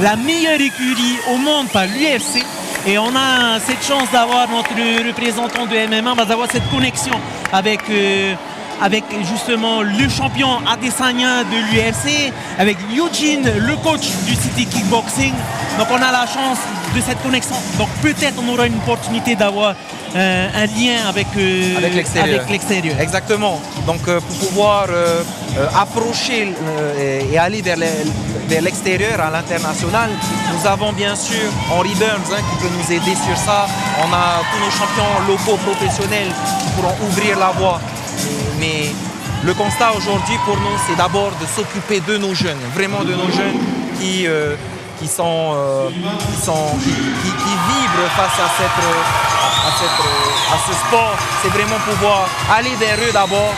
La meilleure écurie au monde par l'UFC. Et on a cette chance d'avoir notre représentant de MMA, d'avoir cette connexion avec justement le champion Adesanya de l'UFC, avec Eugene, le coach du City Kickboxing. Donc on a la chance de cette connexion. Donc peut-être on aura une opportunité d'avoir un lien avec l'extérieur. Exactement. Donc pour pouvoir approcher et aller vers l'extérieur, à l'international, nous avons bien sûr Henry Burns qui peut nous aider sur ça. On a tous nos champions locaux professionnels qui pourront ouvrir la voie. Mais le constat aujourd'hui pour nous, c'est d'abord de s'occuper de nos jeunes, vraiment de nos jeunes qui vibrent face à ce sport. C'est vraiment pouvoir aller vers eux d'abord,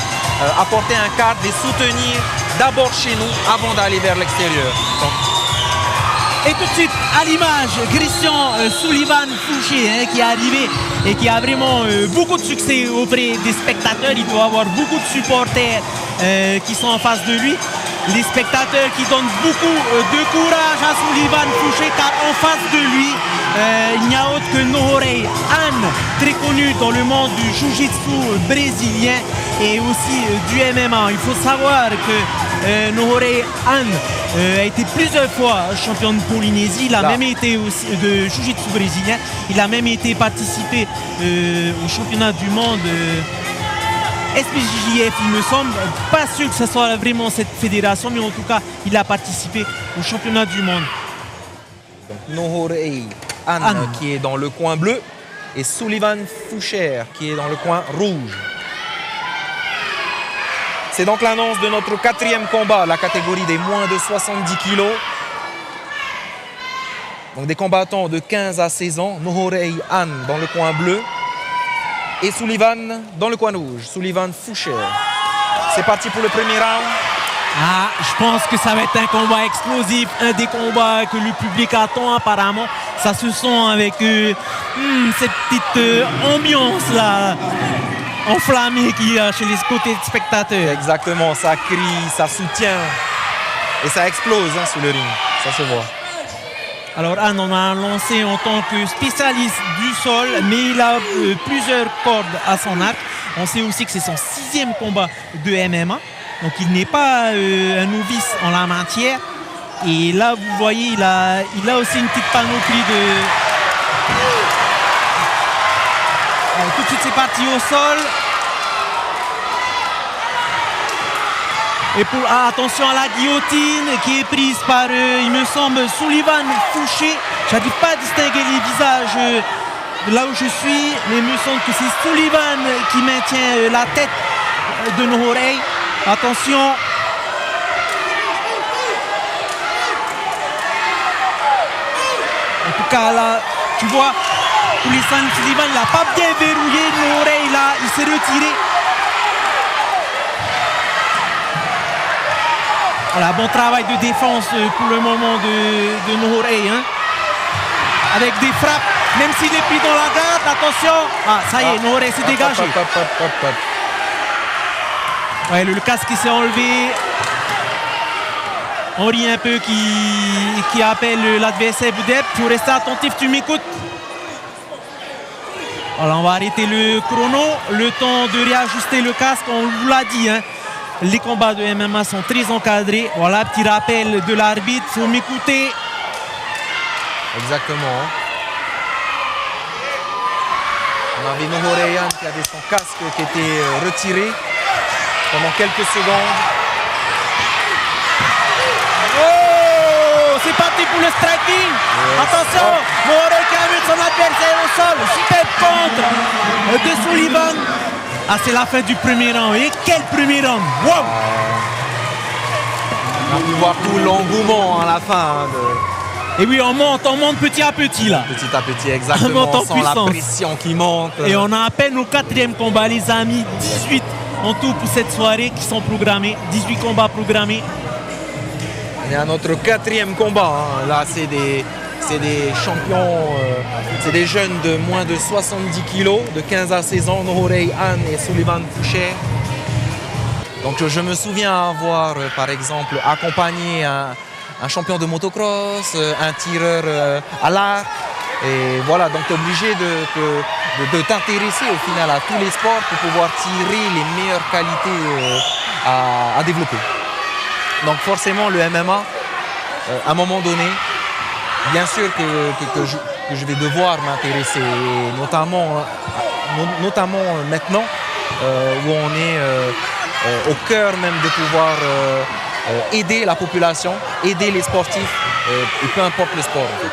apporter un cadre, les soutenir d'abord chez nous avant d'aller vers l'extérieur. Et tout de suite, à l'image, Christian Sullivan Fouché qui est arrivé et qui a vraiment beaucoup de succès auprès des spectateurs. Il doit avoir beaucoup de supporters qui sont en face de lui. Les spectateurs qui donnent beaucoup de courage à Sullivan Fouché, car en face de lui, il n'y a autre que Nohorei Anne, très connu dans le monde du jiu-jitsu brésilien et aussi du MMA. Il faut savoir que Nohorei Anne a été plusieurs fois champion de Polynésie. Il a même été aussi de jiu-jitsu brésilien. Il a même été participé au championnat du monde SPJJF, il me semble. Pas sûr que ce soit vraiment cette fédération, mais en tout cas, il a participé au championnat du monde. Nohorei Anne qui est dans le coin bleu et Sullivan Fouché qui est dans le coin rouge. C'est donc l'annonce de notre 4e combat, la catégorie des moins de 70 kg. Donc des combattants de 15 à 16 ans. Nohorei Anne dans le coin bleu et Sullivan dans le coin rouge. Sullivan Fouché. C'est parti pour le premier round. Je pense que ça va être un combat explosif, un des combats que le public attend apparemment. Ça se sent avec cette petite ambiance là, enflammée qu'il y a chez les côtés de spectateurs. Exactement, ça crie, ça soutient et ça explose sous le ring, ça se voit. Alors Anne, on a lancé en tant que spécialiste du sol, mais il a plusieurs cordes à son arc. On sait aussi que c'est son 6e combat de MMA. Donc il n'est pas un novice en la matière. Et là, vous voyez, il a aussi une petite panoplie de... Alors, tout de suite, c'est parti au sol. Et attention à la guillotine qui est prise par, il me semble, Sullivan Fouché. Je n'arrive pas à distinguer les visages là où je suis, mais il me semble que c'est Sullivan qui maintient la tête de Nohorei. Attention. En tout cas, là, tu vois, Sullivan n'a pas bien verrouillé Nohorei, là, il s'est retiré. Voilà, bon travail de défense pour le moment de Nohorei. Avec des frappes, même s'il est pris dans la garde, attention. Ça y est, Nohorei s'est dégagé. Ouais, le casque s'est enlevé. Henry un peu qui appelle l'adversaire Boudep. Il faut rester attentif, tu m'écoutes. Voilà, on va arrêter le chrono. Le temps de réajuster le casque, on vous l'a dit. Les combats de MMA sont très encadrés. Voilà, petit rappel de l'arbitre. Il faut m'écouter. Exactement. On avait Nohorei Anne qui avait son casque qui était retiré pendant quelques secondes. Oh, c'est parti pour le striking. Yes. Attention, Nohorei qui a vu son adversaire au sol. Super contre de Sullivan. C'est la fin du premier round. Et quel premier round. Wow. On a pu voir tout l'engouement à la fin. Et oui, on monte petit à petit là. Petit à petit, exactement. On sent la pression qui monte. Et on a à peine au 4e combat, les amis. 18 en tout pour cette soirée qui sont programmés. 18 combats programmés. Il y a notre 4e combat. Là, c'est des champions, c'est des jeunes de moins de 70 kg, de 15 à 16 ans, Nohorei Anne et Sullivan Fouché. Donc je me souviens avoir, par exemple, accompagné un champion de motocross, un tireur à l'arc. Et voilà, donc tu es obligé de t'intéresser au final à tous les sports pour pouvoir tirer les meilleures qualités à développer. Donc forcément le MMA, à un moment donné, bien sûr que je vais devoir m'intéresser, notamment maintenant où on est au cœur même de pouvoir aider la population, aider les sportifs, et peu importe le sport. En fait.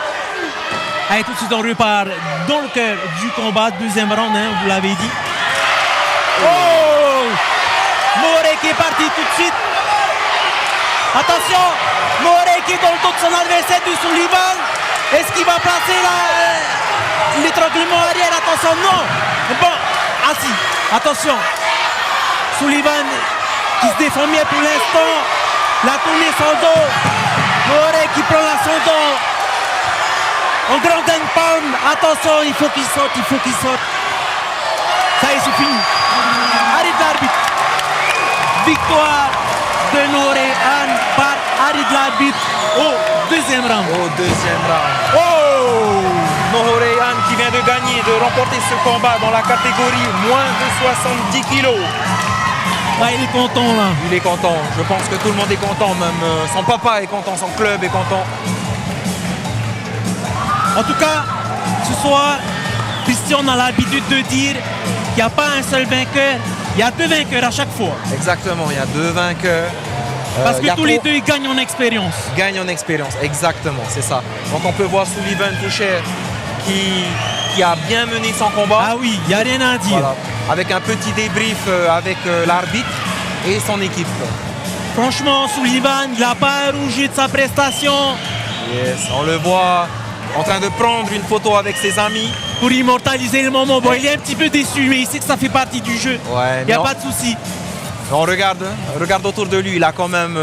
Allez, tout de suite, on repart dans le cœur du combat, deuxième round, hein, vous l'avez dit. Oh, Morey qui est parti tout de suite. Attention, Morey qui est dans le dos de son adversaire du Sullivan. Est-ce qu'il va placer l'étranglement arrière? Attention, non. Bon, assis, attention. Sullivan qui se défend bien pour l'instant. La tournée son dos. Morey qui prend la son dos. En grand pound, attention, il faut qu'il saute, Ça y est, c'est fini. Arrête l'arbitre. Victoire de Norehan par arrêt de l'arbitre au deuxième round. Oh, Norehan qui vient de remporter ce combat dans la catégorie moins de 70 kilos. Ouais, il est content là. Il est content, je pense que tout le monde est content, même son papa est content, son club est content. En tout cas, ce soir, Christian a l'habitude de dire qu'il n'y a pas un seul vainqueur, il y a deux vainqueurs à chaque fois. Exactement, il y a deux vainqueurs. Parce que tous les deux ils gagnent en expérience. Gagnent en expérience, exactement, c'est ça. Donc on peut voir Sullivan Foucher qui a bien mené son combat. Ah oui, il n'y a rien à dire. Voilà. Avec un petit débrief avec l'arbitre et son équipe. Franchement, Sullivan, il n'a pas rougé de sa prestation. Yes, on le voit en train de prendre une photo avec ses amis. Pour immortaliser le moment. Bon, il est un petit peu déçu, mais il sait que ça fait partie du jeu. Ouais, il n'y a pas de souci. On regarde autour de lui, il a quand même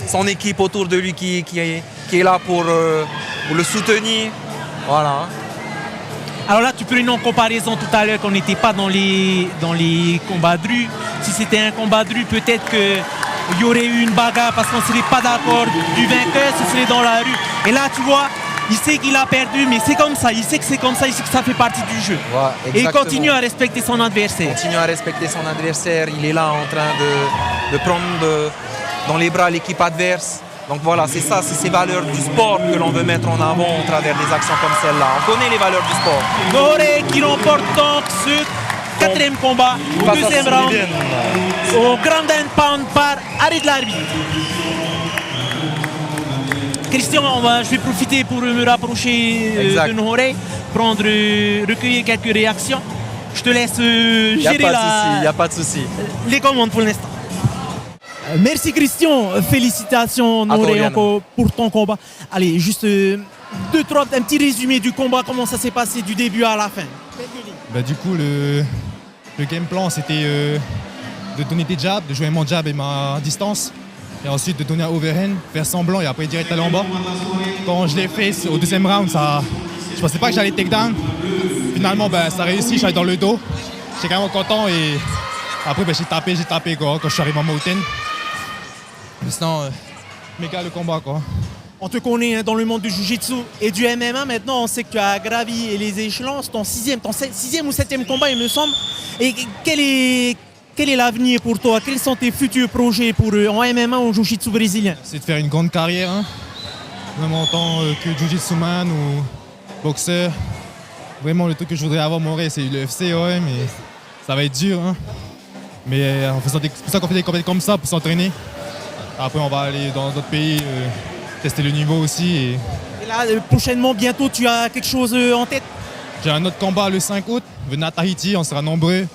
son équipe autour de lui qui est là pour le soutenir. Voilà. Alors là, tu prenais en comparaison tout à l'heure qu'on n'était pas dans les combats de rue. Si c'était un combat de rue, peut-être qu'il y aurait eu une bagarre parce qu'on ne serait pas d'accord du vainqueur, ce serait dans la rue. Et là, tu vois, il sait qu'il a perdu, mais c'est comme ça. Il sait que c'est comme ça, il sait que ça fait partie du jeu. Ouais, et il continue à respecter son adversaire. Il est là en train de prendre dans les bras l'équipe adverse. Donc voilà, c'est ça, c'est ces valeurs du sport que l'on veut mettre en avant au travers des actions comme celle-là. On connaît les valeurs du sport. Morey qui remporte donc ce quatrième combat au deuxième round au Grand Pound par arrêt de l'arbitre. Christian, je vais profiter pour me rapprocher de Morey, recueillir quelques réactions. Je te laisse gérer Il n'y a pas de souci. Les commandes pour l'instant. Merci Christian, félicitations Morey encore pour ton combat. Allez, juste un petit résumé du combat, comment ça s'est passé du début à la fin. Bah, du coup, le game plan c'était de donner des jabs, de jouer mon jab et ma distance. Et ensuite de donner un overhand, faire semblant et après direct aller en bas. Quand je l'ai fait au deuxième round, je pensais pas que j'allais take down. Finalement, ça a réussi, je suis allé dans le dos. J'étais quand même content et après j'ai tapé quoi, quand je suis arrivé en mountain. Mais sinon, méga le combat quoi. On te connaît dans le monde du Jiu-Jitsu et du MMA. Maintenant, on sait que tu as gravi les échelons. C'est ton sixième ou septième combat, il me semble. Et quel est l'avenir pour toi? Quels sont tes futurs projets en MMA ou en Jiu-Jitsu brésilien? C'est de faire une grande carrière, hein. Même en tant que Jiu-Jitsu man ou boxeur. Vraiment, le truc que je voudrais avoir, mon rêve, c'est l'UFC, ouais, mais ça va être dur, hein. Mais c'est pour ça qu'on fait des compétitions comme ça, pour s'entraîner. Après, on va aller dans d'autres pays, tester le niveau aussi. Et là, prochainement, bientôt, tu as quelque chose en tête? J'ai un autre combat le 5 août. Venez à Tahiti, on sera nombreux.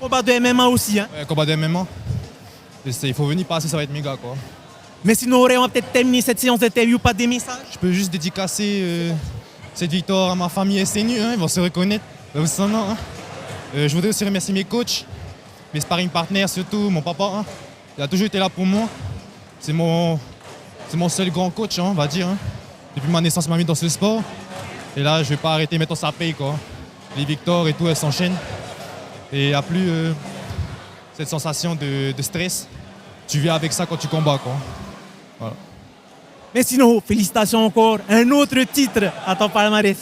Combat de MMA aussi, hein? Ouais, combat de MMA. Il faut venir passer, ça va être méga, quoi. Mais sinon, on va peut-être terminer cette séance d'interview par des messages. Je peux juste dédicacer cette victoire à ma famille SNU, hein, ils vont se reconnaître. Hein. Je voudrais aussi remercier mes coachs, mes sparring partners surtout, mon papa. Hein. Il a toujours été là pour moi. C'est mon seul grand coach, hein, on va dire. Hein. Depuis ma naissance, il m'a mis dans ce sport. Et là, je ne vais pas arrêter, mettons ça paye, quoi. Les victoires et tout, elles s'enchaînent. Et il n'y a plus cette sensation de stress. Tu viens avec ça quand tu combats, quoi. Voilà. Mais sinon, félicitations encore. Un autre titre à ton palmarès.